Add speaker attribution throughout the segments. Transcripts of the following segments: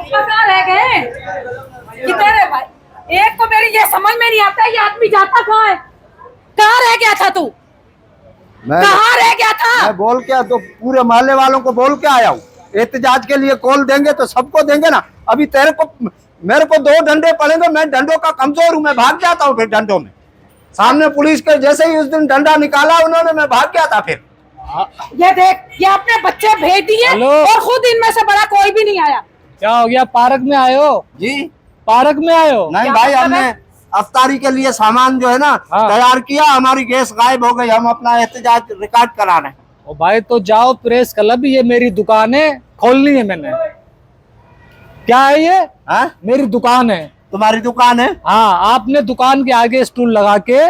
Speaker 1: पप्पा कहाँ रह गए? किधर है भाई? एक तो मेरी ये समझ में नहीं आता ये आदमी जाता कहाँ है? कहाँ रह गया था तू? कहाँ रह गया था?
Speaker 2: मैं बोल के तो पूरे मोहल्ले वालों को बोल के आया हूँ, एहतजाज के लिए कॉल देंगे तो सबको देंगे ना। अभी तेरे को मेरे को 2 डंडे पड़ेंगे, मैं डंडों का कमजोर हूँ, मैं भाग जाता हूँ फिर डंडों में। सामने पुलिस के जैसे ही उस दिन डंडा निकाला उन्होंने, मैं भाग गया था फिर।
Speaker 1: ये देख, ये अपने बच्चे भेज दिए और खुद इनमें से बड़ा कोई भी नहीं आया।
Speaker 3: क्या हो गया? पार्क में आए हो?
Speaker 2: जी
Speaker 3: पार्क में आए हो?
Speaker 2: नहीं भाई, हमने अफ्तारी के लिए सामान जो है ना तैयार किया, हमारी गैस गायब हो गई, हम अपना एहतजाज रिकॉर्ड करा रहे हैं।
Speaker 3: ओ भाई तो जाओ प्रेस क्लब, ये मेरी दुकान है, खोलनी है मैंने। क्या है ये? मेरी दुकान है।
Speaker 2: तुम्हारी दुकान है?
Speaker 3: हाँ, आपने दुकान के आगे स्टूल लगा के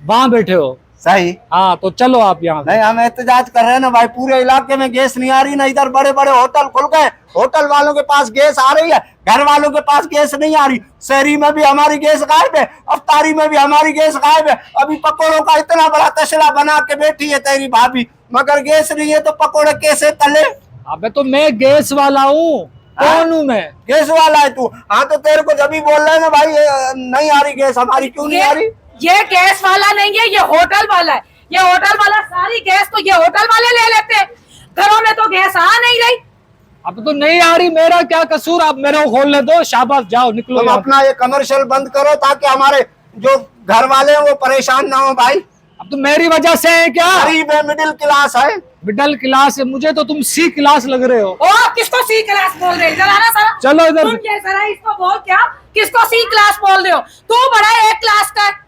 Speaker 3: वहां बैठे हो।
Speaker 2: सही।
Speaker 3: हाँ तो चलो आप यहाँ।
Speaker 2: नहीं, हम एहतजाज कर रहे हैं ना भाई, पूरे इलाके में गैस नहीं आ रही ना, इधर बड़े बड़े होटल खुल गए, होटल वालों के पास गैस आ रही है, घर वालों के पास गैस नहीं आ रही। शहरी में भी हमारी गैस गायब है, अफ्तारी में भी हमारी गैस गायब है। अभी पकौड़ों का इतना बड़ा तशला बना के बैठी है तेरी भाभी, मगर गैस नहीं है तो पकौड़े कैसे तले?
Speaker 3: अबे तो मैं गैस वाला हूँ। कौन हूँ मैं?
Speaker 2: गैस वाला है तू? हाँ तो तेरे को जब भी बोल रहे हैं ना भाई नहीं आ रही गैस हमारी, क्यों नहीं आ रही?
Speaker 1: ये गैस वाला नहीं है, ये होटल वाला है। ये होटल वाला सारी गैस तो ये होटल वाले ले लेते हैं, घरों में तो गैस आ नहीं रही।
Speaker 3: अब तो नहीं आ रही, मेरा क्या कसूर? आप मेरे को खोलने दो, शाबाश, जाओ निकलो।
Speaker 2: तुम अपना ये कमर्शियल बंद करो ताकि हमारे जो घर वाले हैं वो परेशान ना हो भाई।
Speaker 3: अब तो मेरी वजह से है क्या?
Speaker 2: गरीब है, मिडिल क्लास है।
Speaker 3: मिडिल क्लास है? मुझे तो तुम सी क्लास लग रहे हो।
Speaker 1: ओ, किसको सी क्लास बोल रहे हो? जरा ना सर,
Speaker 3: चलो इधर।
Speaker 1: तुम ये जरा इसको बोल, क्या किसको सी क्लास बोल रहे हो? तू बड़ा ए क्लास का है।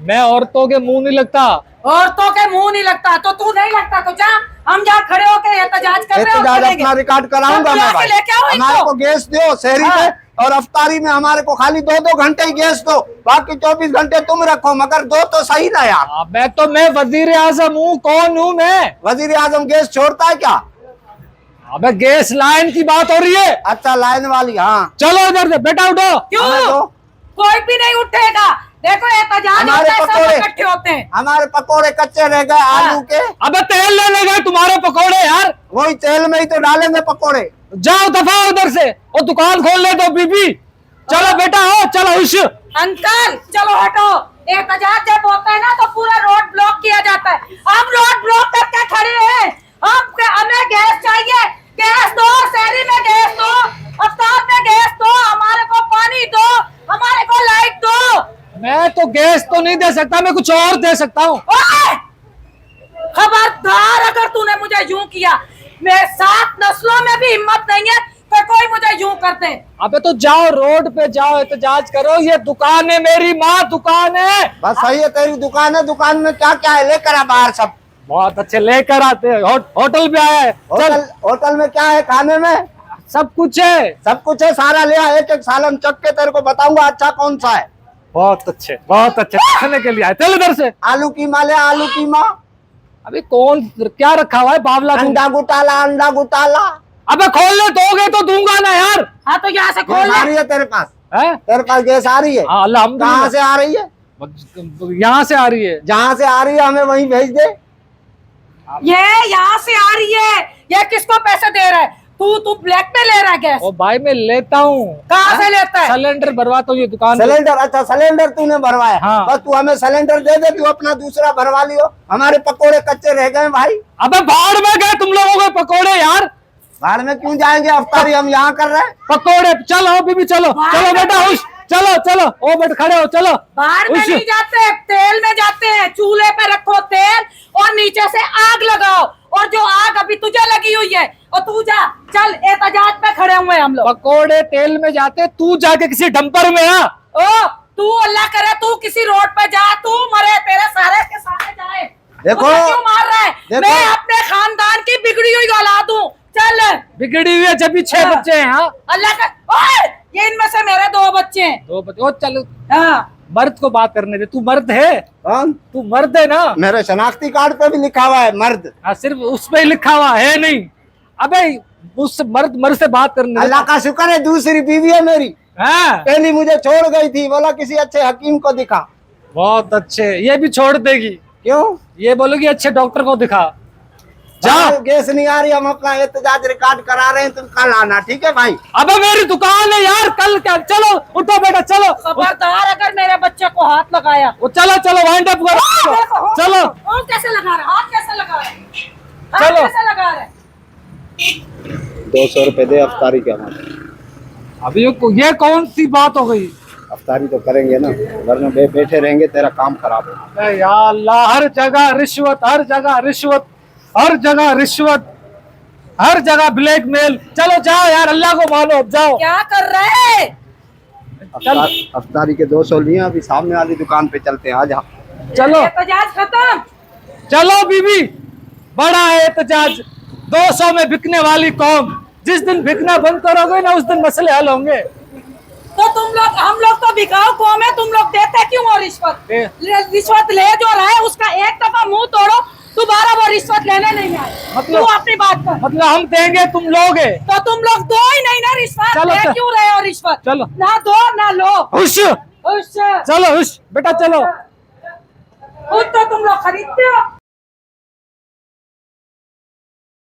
Speaker 3: मैं औरतों के मुंह नहीं लगता।
Speaker 1: औरतों के मुंह नहीं लगता तो तू नहीं लगता तो जा, हम जहाँ खड़े होके एहतजाज कर रहे हो
Speaker 2: अपना रिकॉर्ड कराऊंगा मैं भाई। हमारे को गैस दो शहरी में, और अफ्तारी में हमारे को खाली 2-2 घंटे ही गैस दो, बाकी 24 घंटे तुम रखो, मगर दो तो सही ना यार।
Speaker 3: मैं वजीर आजम हूँ। कौन हूँ मैं?
Speaker 2: वजीर आजम गैस छोड़ता है क्या?
Speaker 3: अबे गैस लाइन की बात हो रही है।
Speaker 2: अच्छा लाइन वाली, हाँ
Speaker 3: चलो इधर से, बेटा उठो।
Speaker 1: क्यों? कोई भी नहीं उठेगा। देखो एहतजाज होता है, सब इकट्ठे होते हैं।
Speaker 2: हमारे पकोड़े कच्चे रह गए आलू के।
Speaker 3: अबे तेल ले गए तुम्हारे पकोड़े यार।
Speaker 2: वही तेल में ही तो डालेंगे पकोड़े।
Speaker 3: जाओ दफा उधर से, और दुकान खोल ले दो बीबी। चलो बेटा हो, चलो उस
Speaker 1: अंकल चलो हटो। एहतजाज जब होता है ना तो पूरा रोड ब्लॉक किया जाता है। हम रोड ब्लॉक करके खड़े हैं, हमें गैस चाहिए। गैस दो, शहरी में गैस दो, अफ्तार में गैस दो, हमारे को पानी दो, हमारे को लाइट दो।
Speaker 3: मैं तो गैस तो नहीं दे सकता, मैं कुछ और दे सकता हूँ।
Speaker 1: खबरदार अगर तूने मुझे यूं किया, मेरे 7 नस्लों में भी हिम्मत नहीं है तो कोई मुझे यूं करते।
Speaker 3: अबे तो जाओ रोड पे जाओ, एहतजाज करो। ये दुकान है मेरी, माँ दुकान है।
Speaker 2: बस सही है, तेरी दुकान है, दुकान में क्या क्या है लेकर आ बाहर सब।
Speaker 3: बहुत अच्छे लेकर आते हैं। होटल पे आया है।
Speaker 2: होटल में क्या है खाने में?
Speaker 3: सब कुछ है,
Speaker 2: सब कुछ है, सारा ले आ, एक सालन चख के तेरे को बताऊंगा अच्छा कौन सा है।
Speaker 3: बहुत अच्छे खाने के लिए आए। चल इधर से।
Speaker 2: आलू कीमा ले, आलू कीमा।
Speaker 3: अभी कौन क्या रखा हुआ है बावला?
Speaker 2: अंडा गुटाला, अंडा गुटाला।
Speaker 3: अबे खोलने दोगे तो दूंगा ना यार।
Speaker 1: हाँ तो यहाँ से खोल
Speaker 2: आ रही है तेरे पास?
Speaker 3: है?
Speaker 2: तेरे पास गैस आ रही है? कहाँ से आ रही है?
Speaker 3: यहाँ से आ रही है।
Speaker 2: जहाँ से आ रही है हमें वहीं भेज दे।
Speaker 1: ये यहाँ से आ रही है। ये किसको पैसे दे रहा है? तू ब्लैक में ले रहा है गैस?
Speaker 3: ओ भाई मैं लेता हूँ।
Speaker 1: कहाँ से लेता है?
Speaker 3: सिलेंडर भरवाता हूँ ये दुकान।
Speaker 2: सिलेंडर? अच्छा सिलेंडर तूने भरवाया?
Speaker 3: हाँ।
Speaker 2: बस तू हमें सिलेंडर दे दे, तू अपना दूसरा भरवा लियो। हमारे पकोड़े कच्चे रह गए भाई।
Speaker 3: अबे बाहर में गए तुम लोगों के पकोड़े यार।
Speaker 2: बाहर में क्यों जाएंगे? अफ्तारी हम यहाँ कर रहे हैं।
Speaker 3: पकोड़े चलो बीबी, चलो चलो बेटा उस, चलो ओ बेटा खड़े हो, चलो।
Speaker 1: बाहर में नहीं जाते, तेल में जाते हैं। चूल्हे पे रखो तेल और नीचे से आग लगाओ, और जो आग अभी तुझे लगी हुई है और तू जा, चल एहतजाज पे खड़े हुए हम लोग।
Speaker 3: पकोड़े तेल में जाते, तू जाके किसी डंपर में आ।
Speaker 1: ओ तू अल्लाह करे तू किसी रोड पे जा, तू मरे, तेरे सारे के सारे जाए।
Speaker 2: देखो
Speaker 1: क्यों मार रहा है? मैं अपने खानदान की बिगड़ी हुई औलाद हूँ। चल
Speaker 3: बिगड़ी हुई है, जब भी 6 बच्चे हैं। हाँ
Speaker 1: अल्लाह का, ओए ये इनमें से मेरे 2 बच्चे हैं।
Speaker 3: 2 बच्चे? ओ चलो
Speaker 1: हाँ
Speaker 3: मर्द को बात करने दे। तू मर्द है?
Speaker 2: कौन?
Speaker 3: तू मर्द है ना?
Speaker 2: मेरे शनाख्ती कार्ड पे भी लिखा हुआ है मर्द।
Speaker 3: सिर्फ उस पे ही लिखा हुआ है नहीं। अबे उस मर्द से बात करने दे।
Speaker 2: अल्लाह का शुक्र है दूसरी बीवी है मेरी।
Speaker 3: हाँ।
Speaker 2: पहली मुझे छोड़ गई थी, बोला किसी अच्छे हकीम को दिखा।
Speaker 3: बहुत अच्छे, ये भी छोड़ देगी।
Speaker 2: क्यों?
Speaker 3: ये बोलोगी अच्छे डॉक्टर को दिखा। जाओ।
Speaker 2: गैस नहीं आ रही, हम अपना एहतजाज रिकॉर्ड करा रहे हैं, तुम कल आना, ठीक है भाई।
Speaker 3: अबे मेरी दुकान है यार, कल क्या, चलो उठो बेटा चलो।
Speaker 1: खबरदार अगर मेरे बच्चे को हाथ लगाया।
Speaker 3: वो चलो चलो वाइंड अप करो, चलो
Speaker 1: हाथ कैसे लगा रहा है, हाथ कैसे लगा रहा है, हाथ
Speaker 3: चलो।
Speaker 1: कैसे लगा रहा है?
Speaker 2: 200 रुपए दे अफ्तारी के हमारे।
Speaker 3: अभी ये कौन सी बात हो गई?
Speaker 2: अफ्तारी तो करेंगे ना, घर में बैठे रहेंगे तेरा काम खराब हो।
Speaker 3: अरे या अल्लाह, हर जगह रिश्वत, हर जगह रिश्वत, हर जगह रिश्वत, हर जगह ब्लैकमेल। चलो जाओ यार, अल्लाह को मानो, अब जाओ।
Speaker 1: क्या कर रहे?
Speaker 2: अफ्तारी के 200 लिए, अभी सामने वाली दुकान पे चलते हैं, आजा।
Speaker 3: चलो
Speaker 1: एहतजाज खत्म।
Speaker 3: चलो बीबी, बड़ा है एहतजाज। 200 में बिकने वाली कौम, जिस दिन बिकना बंद करोगे ना उस दिन मसले हल होंगे।
Speaker 1: तो तुम लोग, हम लोग तो बिकाऊ कौम है, तुम लोग देते क्यों हो रिश्वत? रिश्वत ले जो रहा है उसका एक दफा मुंह तोड़ो, दोबारा वो रिश्वत लेने नहीं आए।
Speaker 3: मतलब-
Speaker 1: तू अपनी बात कर।
Speaker 3: मतलब हम देंगे तुम लोगे?
Speaker 1: तो तुम लोग दो ही नहीं ना रिश्वत,
Speaker 3: चलो,
Speaker 1: ले क्यों रहे हो रिश्वत?
Speaker 3: चलो।
Speaker 1: ना दो ना लो।
Speaker 3: हुश,
Speaker 1: खुश
Speaker 3: चलो हुश बेटा चलो।
Speaker 1: खुद तो तुम लोग खरीदते हो।